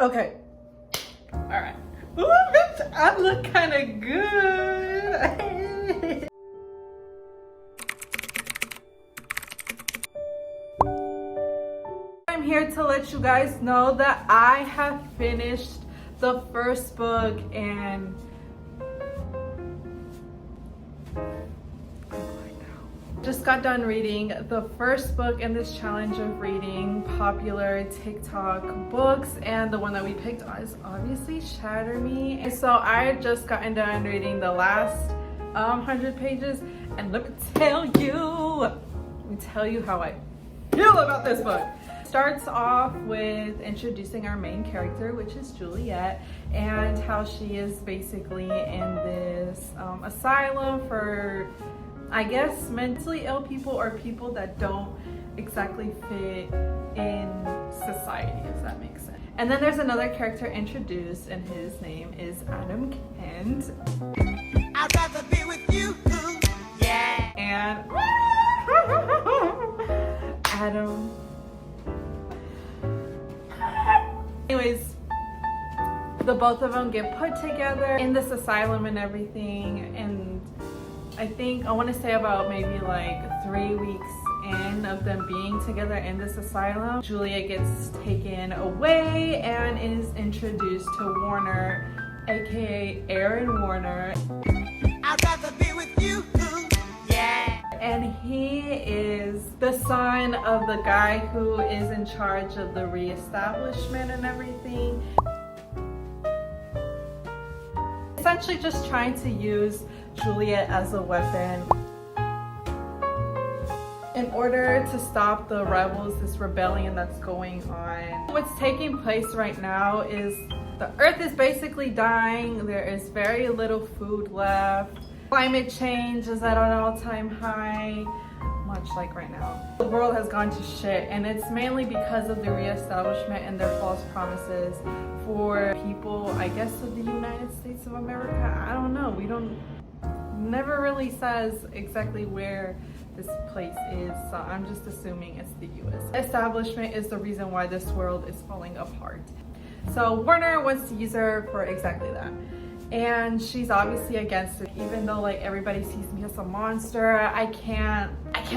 Okay. All right. Ooh, bitch, I look kind of good. I'm here to let you guys know that I have finished the first book and just got done reading the first book in this challenge of reading popular TikTok books, and the one that we picked is obviously Shatter Me. So I just gotten done reading the last 100 pages, and let me tell you how I feel about this book. Starts off with introducing our main character, which is Juliet, and how she is basically in this asylum for, I guess, mentally ill people or people that don't exactly fit in society, if that makes sense. And then there's another character introduced, and his name is Adam Kent. I'd rather be with you, yeah. And Adam. Anyways, the both of them get put together in this asylum and everything, and I think I want to say about maybe like 3 weeks in of them being together in this asylum, Julia gets taken away and is introduced to Warner, aka Aaron Warner. I'd rather be with you, yeah. And he is the son of the guy who is in charge of the reestablishment and everything. Essentially just trying to use Juliet as a weapon in order to stop the rebels, this rebellion that's going on. What's taking place right now is the earth is basically dying. There is very little food left. Climate change is at an all-time high, much like right now. The world has gone to shit, and it's mainly because of the reestablishment and their false promises for people, I guess, of the United States of America. I don't know. Never really says exactly where this place is, so I'm just assuming it's the US. Establishment is the reason why this world is falling apart. So Warner wants to use her for exactly that. And she's obviously against it, even though like everybody sees me as a monster. I can't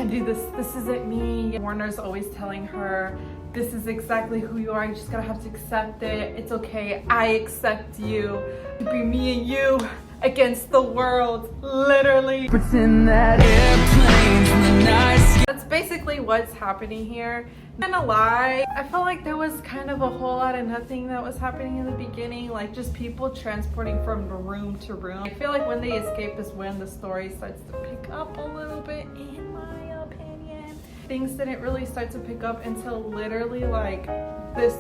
do this. This isn't me. Warner's always telling her, this is exactly who you are. You just gotta have to accept it. It's okay. I accept you to be me and you against the world, literally. Pretend that airplanes in the night sky. That's basically what's happening here. Not gonna lie, I felt like there was kind of a whole lot of nothing that was happening in the beginning, like just people transporting from room to room. I feel like when they escape is when the story starts to pick up a little bit, in my opinion. Things didn't really start to pick up until literally like this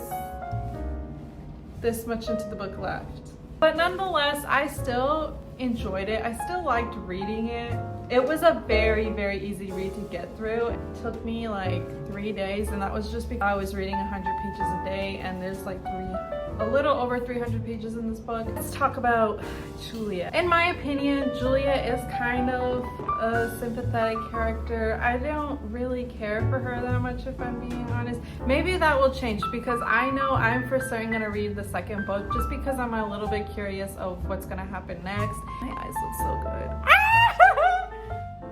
much into the book left. But nonetheless, I still enjoyed it. I still liked reading it. It was a very, very easy read to get through. It took me like 3 days, and that was just because I was reading 100 pages a day, and there's like a little over 300 pages in this book. Let's talk about Julia. In my opinion, Julia is kind of a sympathetic character. I don't really care for her that much, if I'm being honest. Maybe that will change, because I know I'm for certain gonna read the second book just because I'm a little bit curious of what's gonna happen next. My eyes look so good.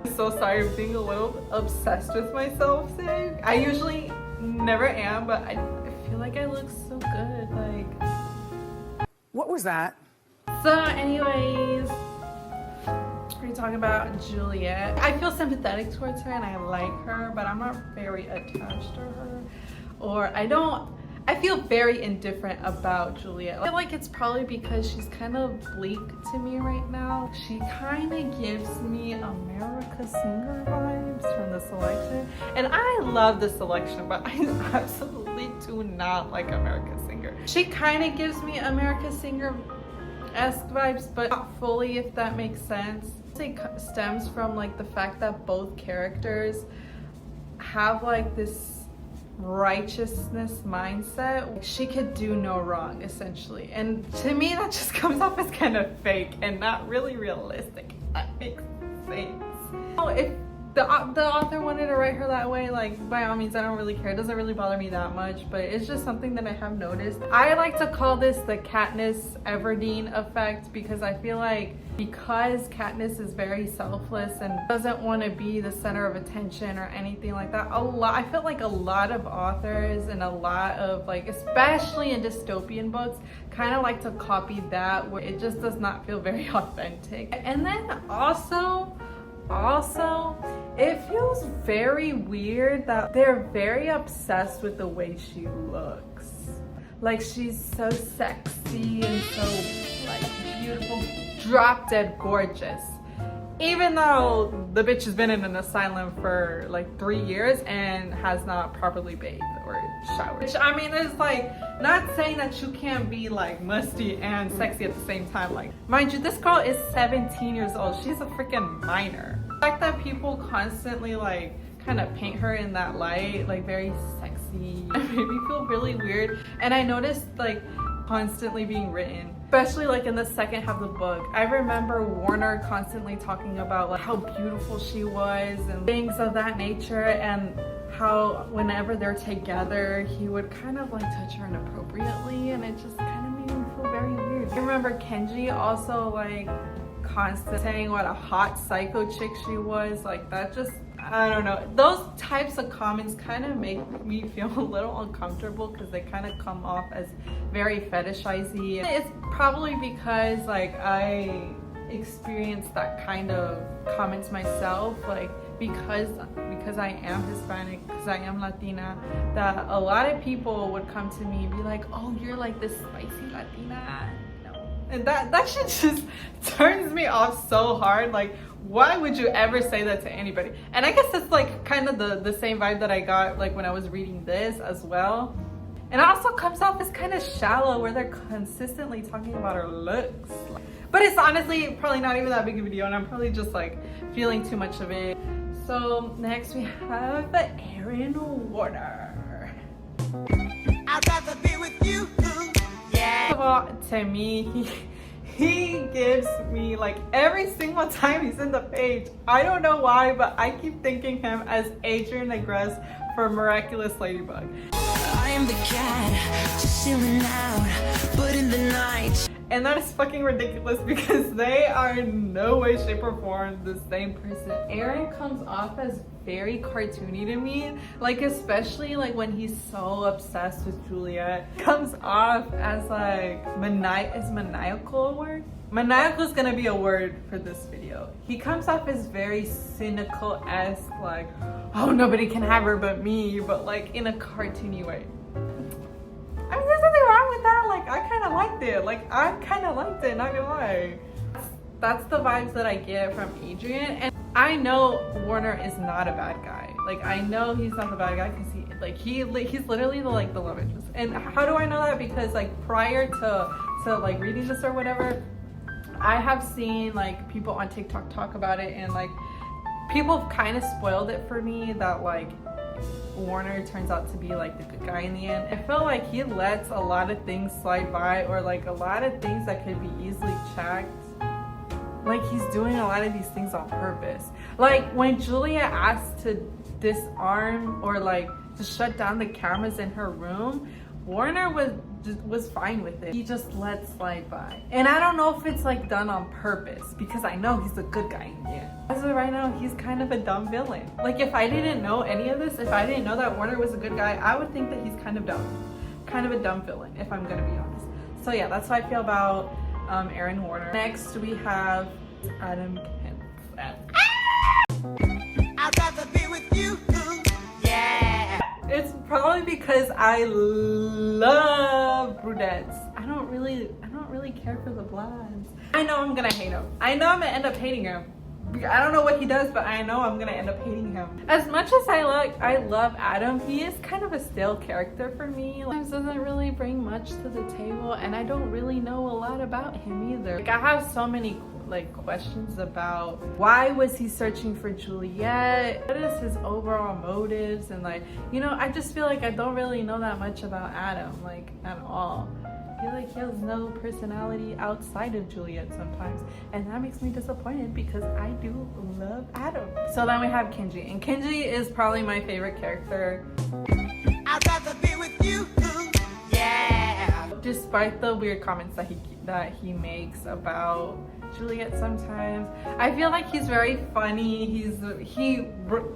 I'm so sorry, I'm being a little obsessed with myself today. I usually never am, but I feel like I look so good. Like, What was that? so anyways, we're talking about Juliet. I feel sympathetic towards her and I like her, but I'm not very attached to her, or I feel very indifferent about Juliet. I feel like it's probably because she's kind of bleak to me right now. She kind of gives me America Singer vibes from The Selection. And I love The Selection, but I absolutely do not like America Singer. She kind of gives me America Singer-esque vibes, but not fully, if that makes sense. It stems from like the fact that both characters have like this righteousness mindset. She could do no wrong, essentially, and to me that just comes off as kind of fake and not really realistic, if that makes sense. If the author wanted to write her that way, like, by all means, I don't really care. It doesn't really bother me that much, but it's just something that I have noticed. I like to call this the Katniss Everdeen effect, because I feel like because Katniss is very selfless and doesn't want to be the center of attention or anything like that, I feel like a lot of authors and a lot of, like, especially in dystopian books, kind of like to copy that, where it just does not feel very authentic. And then also it feels very weird that they're very obsessed with the way she looks. Like, she's so sexy and so, like, beautiful, drop dead gorgeous, even though the bitch has been in an asylum for like 3 years and has not properly bathed or showered. Which, I mean, is like, not saying that you can't be like musty and sexy at the same time. Like, mind you, this girl is 17 years old. She's a freaking minor. The fact that people constantly like kind of paint her in that light, like very sexy, it made me feel really weird. And I noticed like constantly being written, especially like in the second half of the book. I remember Warner constantly talking about like how beautiful she was and things of that nature, and how whenever they're together he would kind of like touch her inappropriately, and it just kind of made me feel very weird. I remember Kenji also like constantly saying what a hot psycho chick she was. Like, that just, I don't know, those types of comments kind of make me feel a little uncomfortable, because they kind of come off as very fetishizing. It's probably because like I experienced that kind of comments myself, like because I am Hispanic, because I am Latina, that a lot of people would come to me and be like, oh, you're like this spicy Latina. And that shit just turns me off so hard. Like, why would you ever say that to anybody? And I guess it's like kind of the same vibe that I got like when I was reading this as well. And it also comes off as kind of shallow, where they're consistently talking about her looks. But it's honestly probably not even that big of a deal, and I'm probably just like feeling too much of it. So next we have Aaron Warner. I'd rather be with you. Yeah. First of all, to me, he gives me, like, every single time he's in the page, I don't know why, but I keep thinking him as Adrian Negress for Miraculous Ladybug. I am the cat, just chilling out, but in the night. And that is fucking ridiculous, because they are in no way, shape, or form the same person. Aaron comes off as very cartoony to me, like, especially like when he's so obsessed with Juliet. Comes off as like is maniacal a word? Maniacal is gonna be a word for this video. He comes off as very cynical-esque, like, oh, nobody can have her but me, but like in a cartoony way. I mean, there's nothing wrong with that. Like, I kind of liked it, not gonna lie. That's the vibes that I get from Adrian. And I know Warner is not a bad guy. Like, I know he's not the bad guy, because he's literally the love interest. And how do I know that? Because like prior to like reading this or whatever, I have seen like people on TikTok talk about it, and like people kind of spoiled it for me that like Warner turns out to be like the good guy in the end. I feel like he lets a lot of things slide by, or like a lot of things that could be easily checked. Like, he's doing a lot of these things on purpose. Like when Julia asked to disarm or like to shut down the cameras in her room, Warner was fine with it. He just let slide by. And I don't know if it's like done on purpose, because I know he's a good guy in the end. As of right now, he's kind of a dumb villain. Like, if I didn't know any of this, if I didn't know that Warner was a good guy, I would think that he's kind of dumb. Kind of a dumb villain, if I'm gonna be honest. So yeah, that's how I feel about Aaron Warner. Next we have Adam Kent. I'd rather be with you. Yeah. It's probably because I love brunettes. I don't really care for the blondes. I know I'm gonna hate him. I know I'm gonna end up hating him. I don't know what he does, but I know I'm gonna end up hating him. As much as I love Adam, he is kind of a stale character for me. Like, doesn't really bring much to the table, and I don't really know a lot about him either. Like, I have so many like questions about why was he searching for Juliet? What is his overall motives? And like, you know, I just feel like I don't really know that much about Adam, like, at all. feel like he has no personality outside of Juliet sometimes, and that makes me disappointed because I do love Adam. So then we have Kenji, and Kenji is probably my favorite character. I'd rather be with you. Yeah. Despite the weird comments that he makes about Juliet sometimes, I feel like he's very funny. He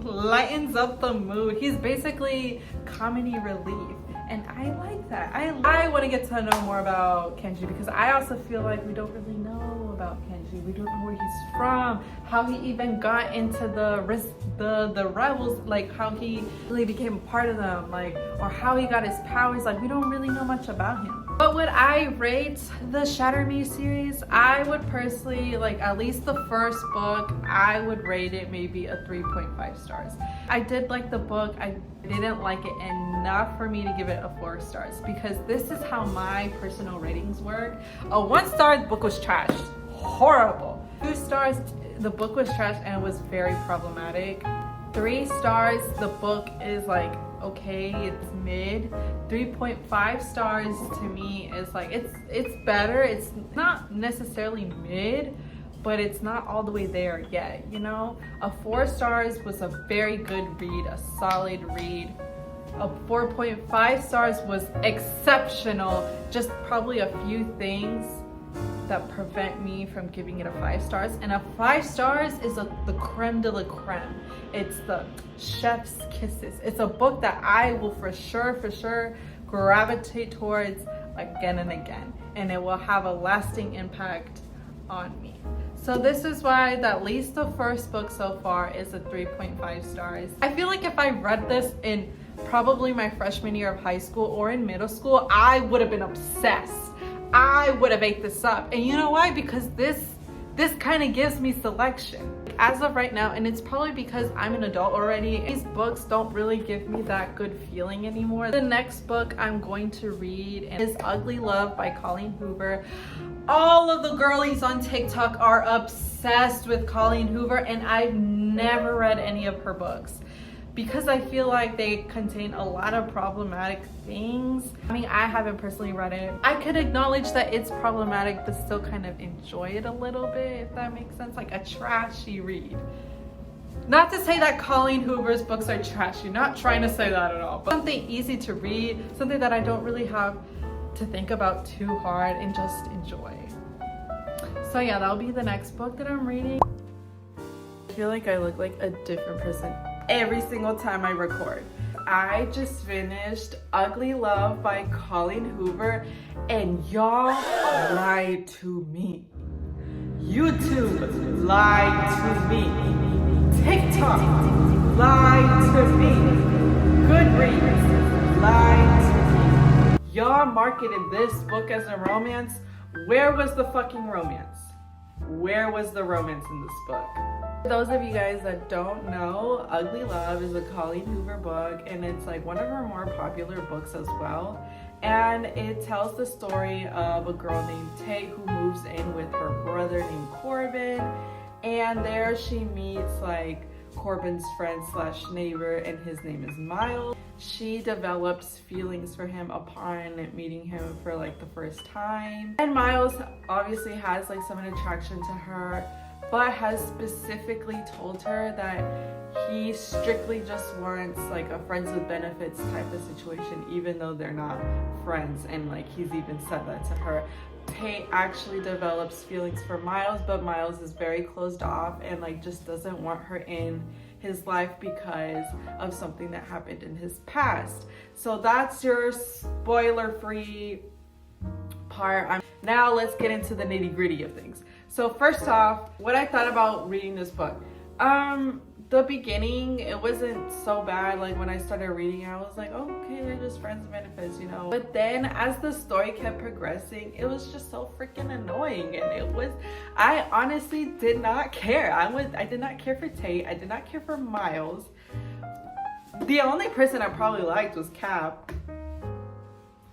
lightens up the mood. He's basically comedy relief, and I like that. I want to get to know more about Kenji because I also feel like we don't really know about Kenji. We don't know where he's from, how he even got into the rebels, like how he really became a part of them, like, or how he got his powers. Like, we don't really know much about him. But would I rate the Shatter Me series? I would personally, like, at least the first book, I would rate it maybe a 3.5 stars. I did like the book. I didn't like it enough for me to give it a 4 stars because this is how my personal ratings work. A 1 star, the book was trash. Horrible. 2 stars, the book was trash and it was very problematic. 3 stars, the book is like, okay, it's mid. 3.5 stars to me is like, it's better. It's not necessarily mid, but it's not all the way there yet, you know? A 4 stars was a very good read, a solid read. A 4.5 stars was exceptional. Just probably a few things that prevent me from giving it a 5 stars. And a 5 stars is the creme de la creme. It's the chef's kisses. It's a book that I will for sure gravitate towards again and again, and it will have a lasting impact on me. So this is why at least the first book so far is a 3.5 stars. I feel like if I read this in probably my freshman year of high school or in middle school, I would have been obsessed. I would have ate this up. And you know why? Because this kind of gives me selection. As of right now, and it's probably because I'm an adult already, these books don't really give me that good feeling anymore. The next book I'm going to read is Ugly Love by Colleen Hoover. All of the girlies on TikTok are obsessed with Colleen Hoover, and I've never read any of her books because I feel like they contain a lot of problematic things. I mean, I haven't personally read it. I could acknowledge that it's problematic, but still kind of enjoy it a little bit, if that makes sense. Like a trashy read. Not to say that Colleen Hoover's books are trashy, not trying to say that at all, but something easy to read, something that I don't really have to think about too hard and just enjoy. So yeah, that'll be the next book that I'm reading. I feel like I look like a different person every single time I record. I just finished Ugly Love by Colleen Hoover, and y'all lied to me. YouTube lied to me. TikTok lied to me. Goodreads lied to me. Y'all marketed this book as a romance. Where was the fucking romance? Where was the romance in this book? For those of you guys that don't know, Ugly Love is a Colleen Hoover book, and it's like one of her more popular books as well. And it tells the story of a girl named Tay who moves in with her brother named Corbin, and there she meets like Corbin's friend slash neighbor, and his name is Miles. She develops feelings for him upon meeting him for like the first time, and Miles obviously has like some attraction to her, but has specifically told her that he strictly just wants like a friends with benefits type of situation, even though they're not friends. And like he's even said that to her. Tay actually develops feelings for Miles, but Miles is very closed off and like just doesn't want her in his life because of something that happened in his past. So that's your spoiler-free part. Now let's get into the nitty-gritty of things. So first off, what I thought about reading this book. The beginning, it wasn't so bad. Like when I started reading, I was like, oh, okay, they're just friends with benefits, you know. But then as the story kept progressing, it was just so freaking annoying. And I honestly did not care. I did not care for Tate. I did not care for Miles. The only person I probably liked was Cap.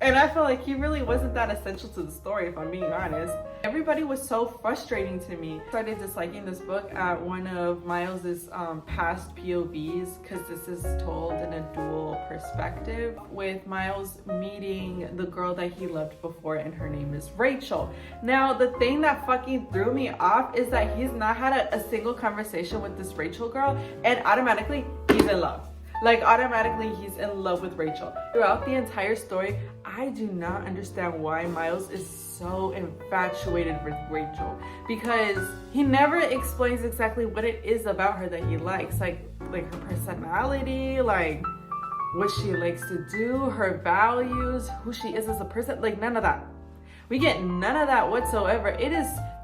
And I feel like he really wasn't that essential to the story, if I'm being honest. Everybody was so frustrating to me. I started disliking this book at one of Miles's past POVs, because this is told in a dual perspective, with Miles meeting the girl that he loved before, and her name is Rachel. Now, the thing that fucking threw me off is that he's not had a single conversation with this Rachel girl, and automatically he's in love. Like, automatically he's in love with Rachel. Throughout the entire story, I do not understand why Miles is so infatuated with Rachel, because he never explains exactly what it is about her that he likes, like her personality, like what she likes to do, her values, who she is as a person. Like, none of that. We get none of that whatsoever.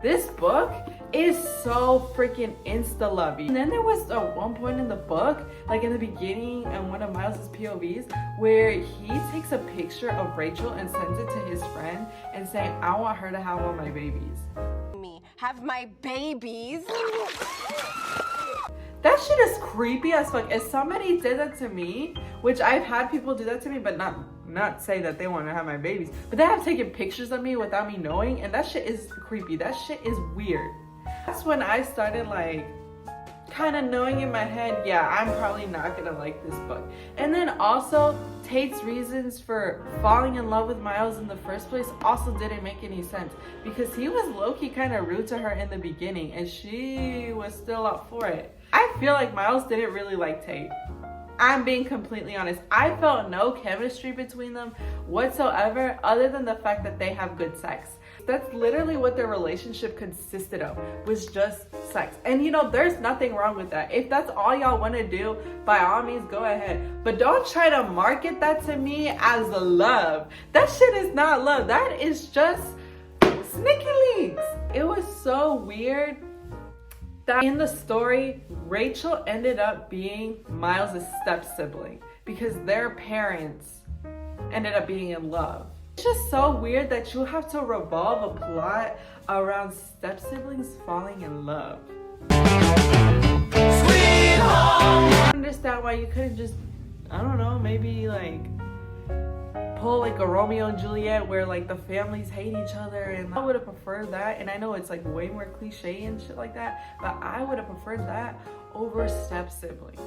This book is so freaking insta-lovey. And then there was one point in the book, like in the beginning and one of Miles's POVs, where he takes a picture of Rachel and sends it to his friend and saying, I want her to have all my babies. Me have my babies. That shit is creepy as fuck. If somebody did that to me, which I've had people do that to me, but not say that they want to have my babies, but they have taken pictures of me without me knowing, and that shit is creepy. That shit is weird. That's when I started like kind of knowing in my head, yeah, I'm probably not gonna like this book. And then also Tate's reasons for falling in love with Miles in the first place also didn't make any sense, because he was low-key kind of rude to her in the beginning and she was still up for it. I feel like Miles didn't really like Tate. I'm being completely honest. I felt no chemistry between them whatsoever, other than the fact that they have good sex. That's literally what their relationship consisted of, was just sex. And you know, there's nothing wrong with that. If that's all y'all want to do, by all means, go ahead. But don't try to market that to me as love. That shit is not love. That is just sneaky links. It was so weird that in the story, Rachel ended up being Miles' step-sibling because their parents ended up being in love. It's just so weird that you have to revolve a plot around step-siblings falling in love. Sweet home. I understand why you couldn't just, I don't know, maybe like pull like a Romeo and Juliet where like the families hate each other, and I would have preferred that. And I know it's like way more cliche and shit like that, but I would have preferred that over step siblings.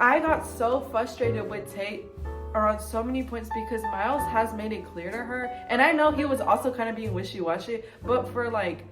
I got so frustrated with Tate around so many points because Miles has made it clear to her, and I know he was also kind of being wishy-washy, but for like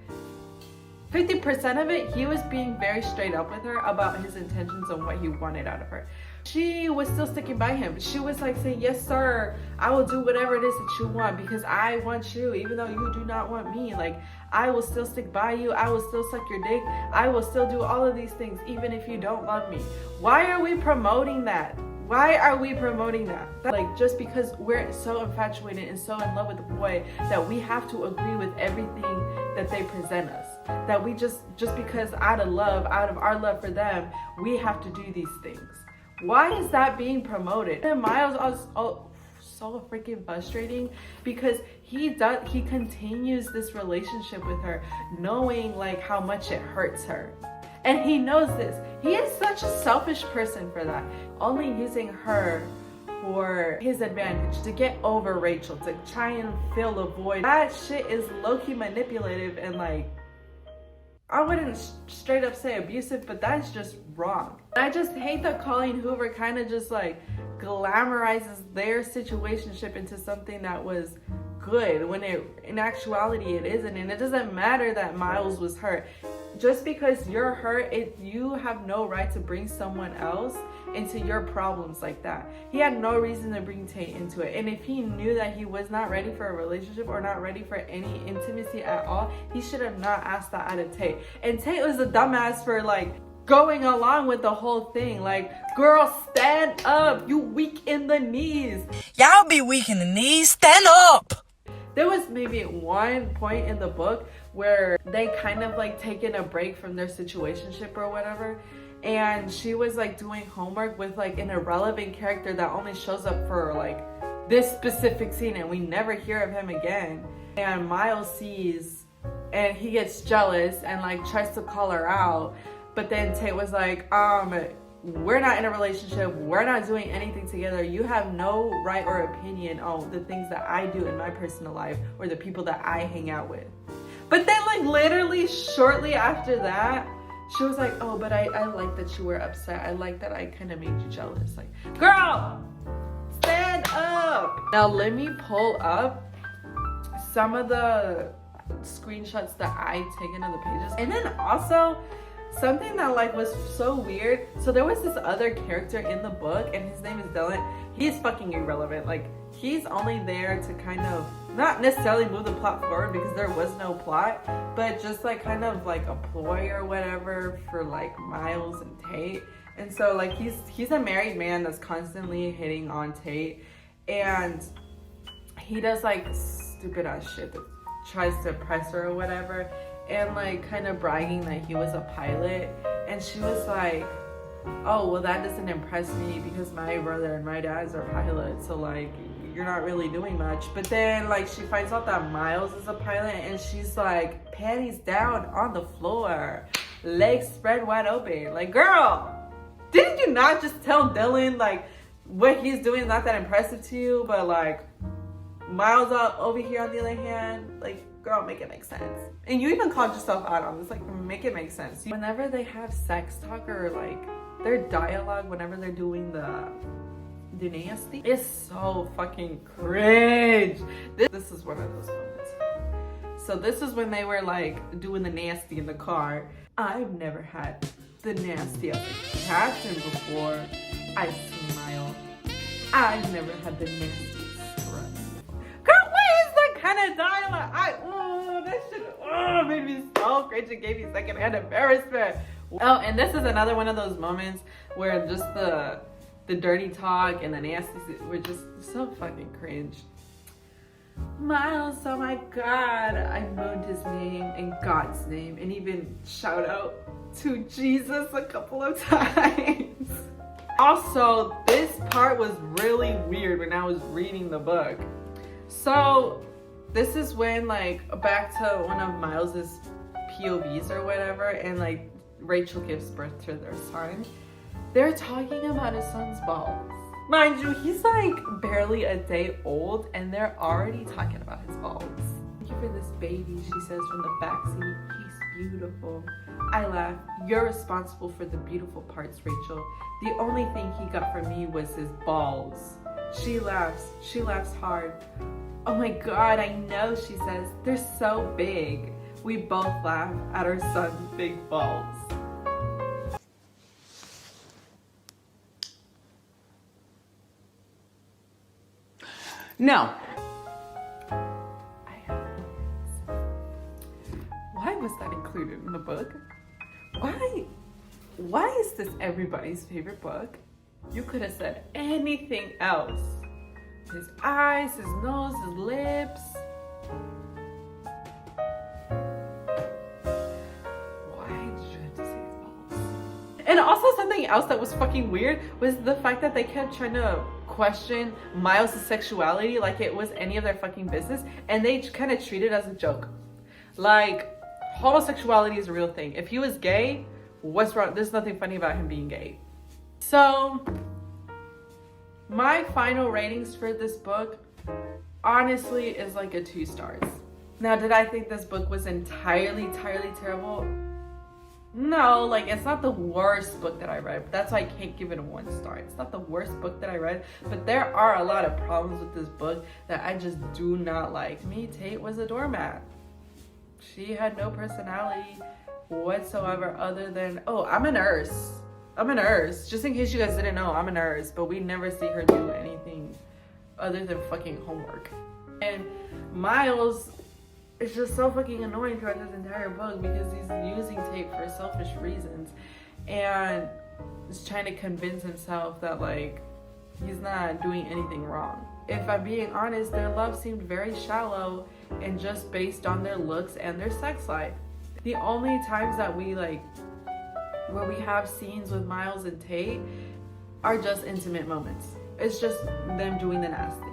50% of it, he was being very straight up with her about his intentions and what he wanted out of her. She was still sticking by him. She was like saying, yes sir, I will do whatever it is that you want because I want you, even though you do not want me. Like, I will still stick by you, I will still suck your dick, I will still do all of these things even if you don't love me. Why are we promoting that? Why are we promoting that? Like, just because we're so infatuated and so in love with the boy that we have to agree with everything that they present us. That we just because out of our love for them, we have to do these things. Why is that being promoted? And Miles is so freaking frustrating because he continues this relationship with her knowing like how much it hurts her. And he knows this. He is such a selfish person for that. Only using her for his advantage, to get over Rachel, to try and fill a void. That shit is low-key manipulative and like, I wouldn't straight up say abusive, but that's just wrong. I just hate that Colleen Hoover kind of just like glamorizes their situationship into something that was good when in actuality it isn't. And it doesn't matter that Miles was hurt. Just because you're hurt, you have no right to bring someone else into your problems like that. He had no reason to bring Tate into it. And if he knew that he was not ready for a relationship or not ready for any intimacy at all, he should have not asked that out of Tate. And Tate was a dumbass for like going along with the whole thing. Like, girl, stand up. You weak in the knees. Y'all be weak in the knees. Stand up. There was maybe one point in the book where they kind of like taken a break from their situationship or whatever, and she was like doing homework with like an irrelevant character that only shows up for like this specific scene and we never hear of him again. And Miles sees and he gets jealous and like tries to call her out, but then Tate was like, we're not in a relationship, we're not doing anything together, you have no right or opinion on the things that I do in my personal life or the people that I hang out with. But then like literally shortly after that, she was like, oh, but I like that you were upset. I like that I kind of made you jealous. Like, girl, stand up. Now let me pull up some of the screenshots that I taken of the pages. And then also something that like was so weird. So there was this other character in the book and his name is Dylan. He's fucking irrelevant. Like he's only there to kind of not necessarily move the plot forward because there was no plot, but just like kind of like a ploy or whatever for like Miles and Tate. And so like he's a married man that's constantly hitting on Tate, and he does like stupid ass shit that tries to impress her or whatever, and like kind of bragging that he was a pilot. And she was like, oh, well that doesn't impress me because my brother and my dad's are pilots, so like you're not really doing much. But then like she finds out that Miles is a pilot and she's like panties down on the floor, legs spread wide open. Like, girl, didn't you not just tell Dylan like what he's doing is not that impressive to you, but like Miles out over here on the other hand, like, girl, make it make sense. And you even called yourself out on this, like, make it make sense. Whenever they have sex talk or like their dialogue, whenever they're doing the nasty, it's so fucking cringe. This is one of those moments. So this is when they were like doing the nasty in the car. I've never had the nasty as a captain before. I smile. I've never had the nasty scrub. Girl, what is that kind of dialogue? That shit made me so cringe. It gave me secondhand embarrassment. Oh, and this is another one of those moments where just the dirty talk and the nasty were just so fucking cringe. Miles, oh my god, I moaned his name in God's name and even shout out to Jesus a couple of times. Also, this part was really weird when I was reading the book. So this is when like back to one of Miles's POVs or whatever, and like Rachel gives birth to their son. They're talking about his son's balls. Mind you, he's like barely a day old and they're already talking about his balls. Thank you for this baby, she says from the backseat. He's beautiful. I laugh. You're responsible for the beautiful parts, Rachel. The only thing he got from me was his balls. She laughs. She laughs hard. Oh my god, I know, she says. They're so big. We both laugh at our son's big balls. No. Why was that included in the book? Why is this everybody's favorite book? You could have said anything else. His eyes, his nose, his lips. Why did you have to say his balls? And also something else that was fucking weird was the fact that they kept trying to question Miles' sexuality like it was any of their fucking business, and they kind of treat it as a joke. Like, homosexuality is a real thing. If he was gay, what's wrong? There's nothing funny about him being gay. So my final ratings for this book honestly is like a 2 stars. Now, did I think this book was entirely terrible? No, like it's not the worst book that I read. That's why I can't give it a 1 star. It's not the worst book that I read, but there are a lot of problems with this book that I just do not like. Me, Tate was a doormat. She had no personality whatsoever other than, oh, I'm a nurse. I'm a nurse. Just in case you guys didn't know, I'm a nurse, but we never see her do anything other than fucking homework. And Miles, it's just so fucking annoying throughout this entire book because he's using Tate for selfish reasons and is trying to convince himself that like he's not doing anything wrong. If I'm being honest, their love seemed very shallow and just based on their looks and their sex life. The only times that we like where we have scenes with Miles and Tate are just intimate moments. It's just them doing the nasty.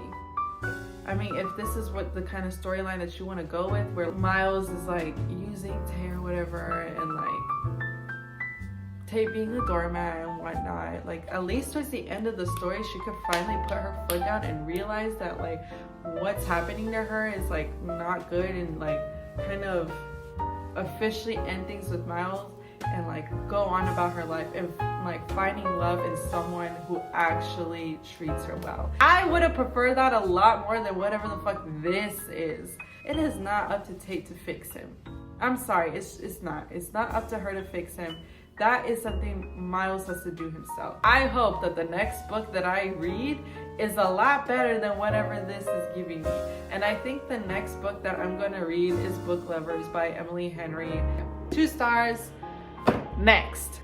I mean, if this is what the kind of storyline that you want to go with, where Miles is like using Tate or whatever, and like Tate being a doormat and and whatnot. Like, at least towards the end of the story, she could finally put her foot down and realize that like what's happening to her is like not good, and like kind of officially end things with Miles and like go on about her life and like finding love in someone who actually treats her well. I would have preferred that a lot more than whatever the fuck this is. It is not up to Tate to fix him. I'm sorry, it's not up to her to fix him. That is something Miles has to do himself. I hope that the next book that I read is a lot better than whatever this is giving me. And I think the next book that I'm gonna read is Book Lovers by Emily Henry. 2 stars. Next.